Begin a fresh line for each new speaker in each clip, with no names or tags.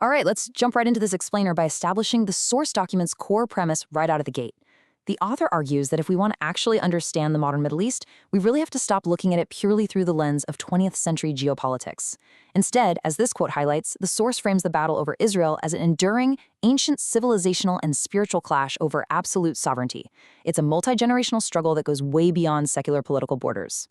All right, let's jump right into this explainer by establishing the source document's core premise right out of the gate. The author argues that if we want to actually understand the modern Middle East, we really have to stop looking at it purely through the lens of 20th century geopolitics. Instead, as this quote highlights, the source frames the battle over Israel as an enduring, ancient civilizational and spiritual clash over absolute sovereignty. It's a multi-generational struggle that goes way beyond secular political borders.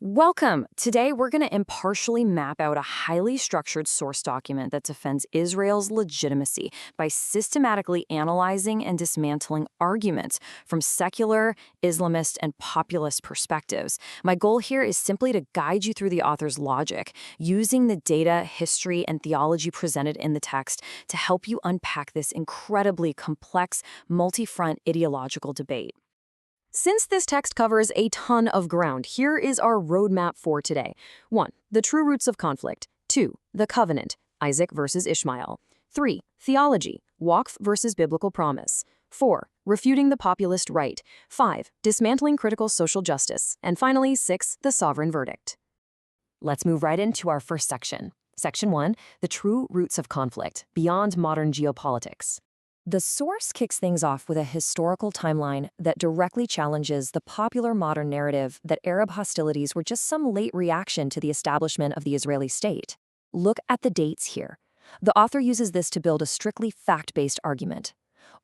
Welcome! Today, we're going to impartially map out a highly structured source document that defends Israel's legitimacy by systematically analyzing and dismantling arguments from secular, Islamist, and populist perspectives. My goal here is simply to guide you through the author's logic, using the data, history, and theology presented in the text to help you unpack this incredibly complex, multi-front ideological debate. Since this text covers a ton of ground, here is our roadmap for today. 1. The true roots of conflict. 2. The covenant, Isaac versus Ishmael. 3. Theology, Waqf versus biblical promise. 4. Refuting the populist right. 5. Dismantling critical social justice. And finally, 6. The sovereign verdict. Let's move right into our first section. Section 1. The true roots of conflict, beyond modern geopolitics. The source kicks things off with a historical timeline that directly challenges the popular modern narrative that Arab hostilities were just some late reaction to the establishment of the Israeli state. Look at the dates here. The author uses this to build a strictly fact-based argument.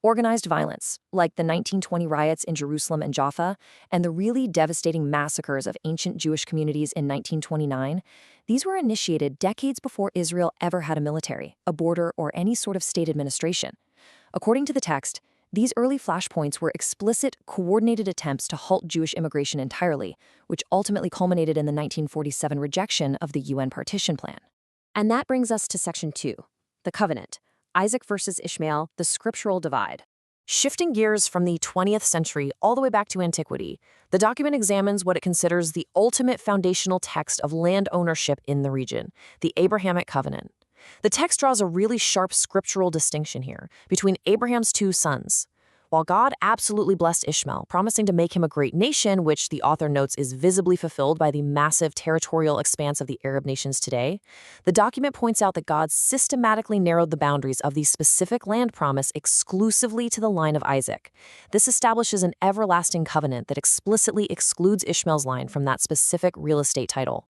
Organized violence, like the 1920 riots in Jerusalem and Jaffa, and the really devastating massacres of ancient Jewish communities in 1929, these were initiated decades before Israel ever had a military, a border, or any sort of state administration. According to the text, these early flashpoints were explicit, coordinated attempts to halt Jewish immigration entirely, which ultimately culminated in the 1947 rejection of the UN partition plan. And that brings us to Section 2, the covenant, Isaac versus Ishmael, the scriptural divide. Shifting gears from the 20th century all the way back to antiquity, the document examines what it considers the ultimate foundational text of land ownership in the region, the Abrahamic covenant. The text draws a really sharp scriptural distinction here between Abraham's two sons. While God absolutely blessed Ishmael, promising to make him a great nation, which the author notes is visibly fulfilled by the massive territorial expanse of the Arab nations today, the document points out that God systematically narrowed the boundaries of the specific land promise exclusively to the line of Isaac. This establishes an everlasting covenant that explicitly excludes Ishmael's line from that specific real estate title.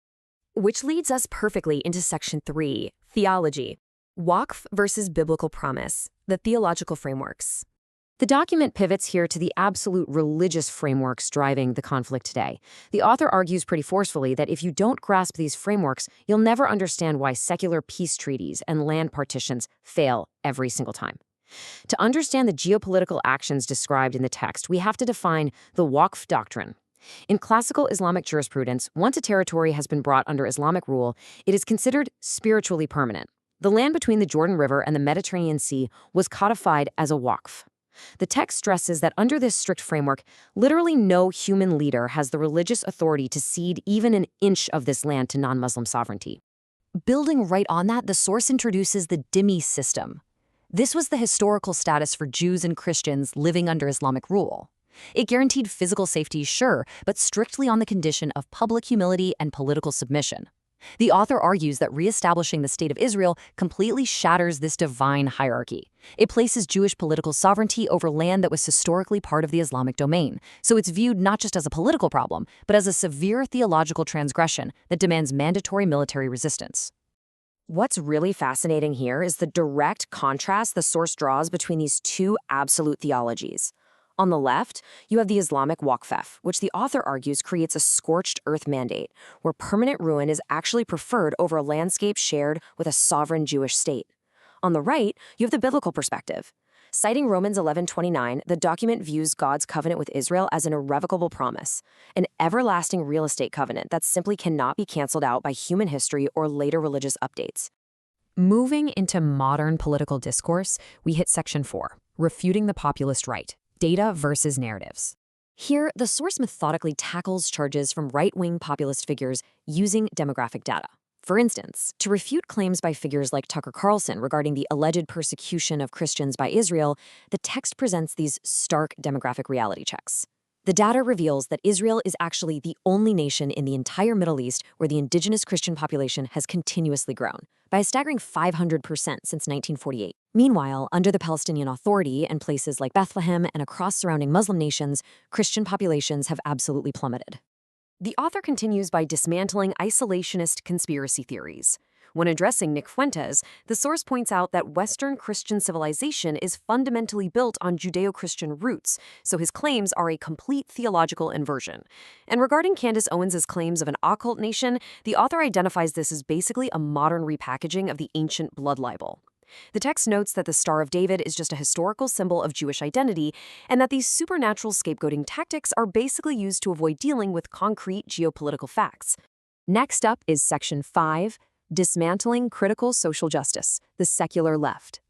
Which leads us perfectly into Section 3, Theology, Waqf versus Biblical Promise, the theological frameworks. The document pivots here to the absolute religious frameworks driving the conflict today. The author argues pretty forcefully that if you don't grasp these frameworks, you'll never understand why secular peace treaties and land partitions fail every single time. To understand the geopolitical actions described in the text, we have to define the Waqf doctrine. In classical Islamic jurisprudence, once a territory has been brought under Islamic rule, it is considered spiritually permanent. The land between the Jordan River and the Mediterranean Sea was codified as a waqf. The text stresses that under this strict framework, literally no human leader has the religious authority to cede even an inch of this land to non-Muslim sovereignty. Building right on that, the source introduces the dhimmi system. This was the historical status for Jews and Christians living under Islamic rule. It guaranteed physical safety, sure, but strictly on the condition of public humility and political submission. The author argues that reestablishing the State of Israel completely shatters this divine hierarchy. It places Jewish political sovereignty over land that was historically part of the Islamic domain, so it's viewed not just as a political problem, but as a severe theological transgression that demands mandatory military resistance. What's really fascinating here is the direct contrast the source draws between these two absolute theologies. On the left, you have the Islamic Waqf, which the author argues creates a scorched earth mandate, where permanent ruin is actually preferred over a landscape shared with a sovereign Jewish state. On the right, you have the biblical perspective. Citing Romans 11:29, the document views God's covenant with Israel as an irrevocable promise, an everlasting real estate covenant that simply cannot be canceled out by human history or later religious updates. Moving into modern political discourse, we hit Section 4, Refuting the Populist Right. Data versus narratives. Here, the source methodically tackles charges from right-wing populist figures using demographic data. For instance, to refute claims by figures like Tucker Carlson regarding the alleged persecution of Christians by Israel, the text presents these stark demographic reality checks.
The data reveals that Israel is actually the only nation in the entire Middle East where the indigenous Christian population has continuously grown, by a staggering 500% since 1948. Meanwhile, under the Palestinian Authority and places like Bethlehem and across surrounding Muslim nations, Christian populations have absolutely plummeted. The author continues by dismantling isolationist conspiracy theories. When addressing Nick Fuentes, the source points out that Western Christian civilization is fundamentally built on Judeo-Christian roots, so his claims are a complete theological inversion. And regarding Candace Owens' claims of an occult nation, the author identifies this as basically a modern repackaging of the ancient blood libel. The text notes that the Star of David is just a historical symbol of Jewish identity, and that these supernatural scapegoating tactics are basically used to avoid dealing with concrete geopolitical facts. Next up is Section 5, Dismantling Critical Social Justice, the Secular Left.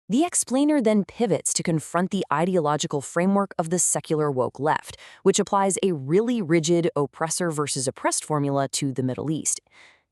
The explainer then pivots to confront the ideological framework of the secular woke left, which applies a really rigid oppressor versus oppressed formula to the Middle East.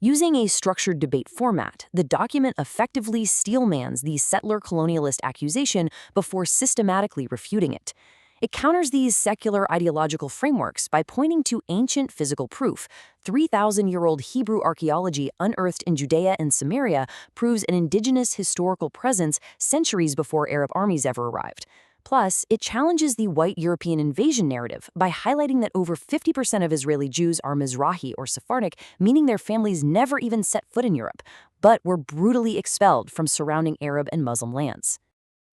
Using a structured debate format, the document effectively steelmans the settler colonialist accusation before systematically refuting it. It counters these secular ideological frameworks by pointing to ancient physical proof. 3,000-year-old Hebrew archaeology unearthed in Judea and Samaria proves an indigenous historical presence centuries before Arab armies ever arrived. Plus, it challenges the white European invasion narrative by highlighting that over 50% of Israeli Jews are Mizrahi or Sephardic, meaning their families never even set foot in Europe, but were brutally expelled from surrounding Arab and Muslim lands.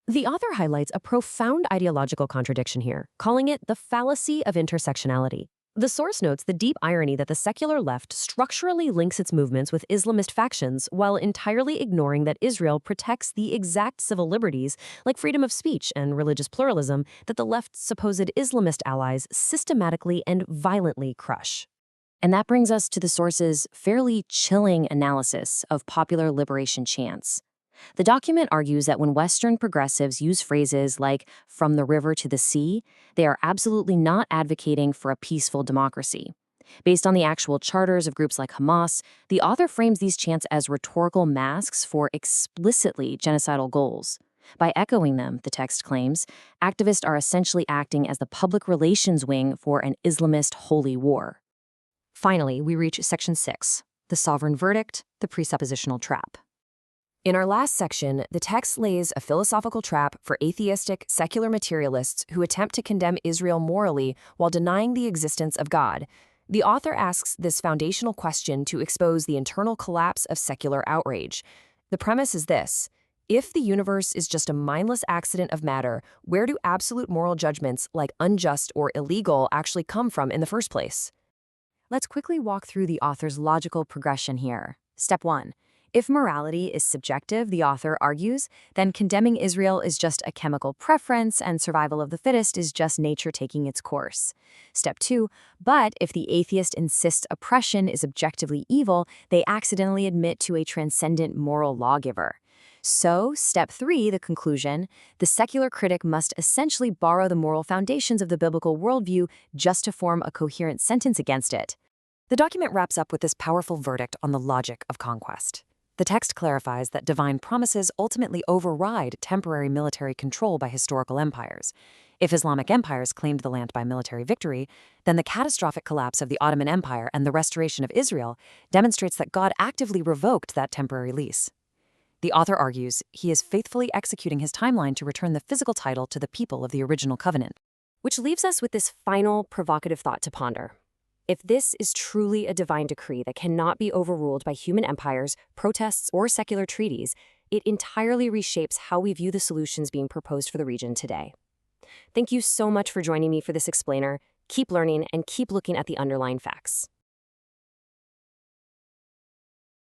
The author highlights a profound ideological contradiction here, calling it the fallacy of intersectionality. The source notes the deep irony that the secular left structurally links its movements with Islamist factions while entirely ignoring that Israel protects the exact civil liberties, like freedom of speech and religious pluralism, that the left's supposed Islamist allies systematically and violently crush. And that brings us to the source's fairly chilling analysis of popular liberation chants. The document argues that when Western progressives use phrases like "from the river to the sea," they are absolutely not advocating for a peaceful democracy. Based on the actual charters of groups like Hamas, the author frames these chants as rhetorical masks for explicitly genocidal goals. By echoing them, the text claims, activists are essentially acting as the public relations wing for an Islamist holy war. Finally, we reach Section 6, the sovereign verdict, the presuppositional trap. In our last section, the text lays a philosophical trap for atheistic, secular materialists who attempt to condemn Israel morally while denying the existence of God. The author asks this foundational question to expose the internal collapse of secular outrage. The premise is this: if the universe is just a mindless accident of matter, where do absolute moral judgments like unjust or illegal actually come from in the first place? Let's quickly walk through the author's logical progression here. Step 1. If morality is subjective, the author argues, then condemning Israel is just a chemical preference and survival of the fittest is just nature taking its course. Step 2, but if the atheist insists oppression is objectively evil, they accidentally admit to a transcendent moral lawgiver. So, step 3, the conclusion, the secular critic must essentially borrow the moral foundations of the biblical worldview just to form a coherent sentence against it. The document wraps up with this powerful verdict on the logic of conquest. The text clarifies that divine promises ultimately override temporary military control by historical empires. If Islamic empires claimed the land by military victory, then the catastrophic collapse of the Ottoman Empire and the restoration of Israel demonstrates that God actively revoked that temporary lease. The author argues he is faithfully executing his timeline to return the physical title to the people of the original covenant. Which leaves us with this final provocative thought to ponder. If this is truly a divine decree that cannot be overruled by human empires, protests, or secular treaties, it entirely reshapes how we view the solutions being proposed for the region today. Thank you so much for joining me for this explainer. Keep learning and keep looking at the underlying facts.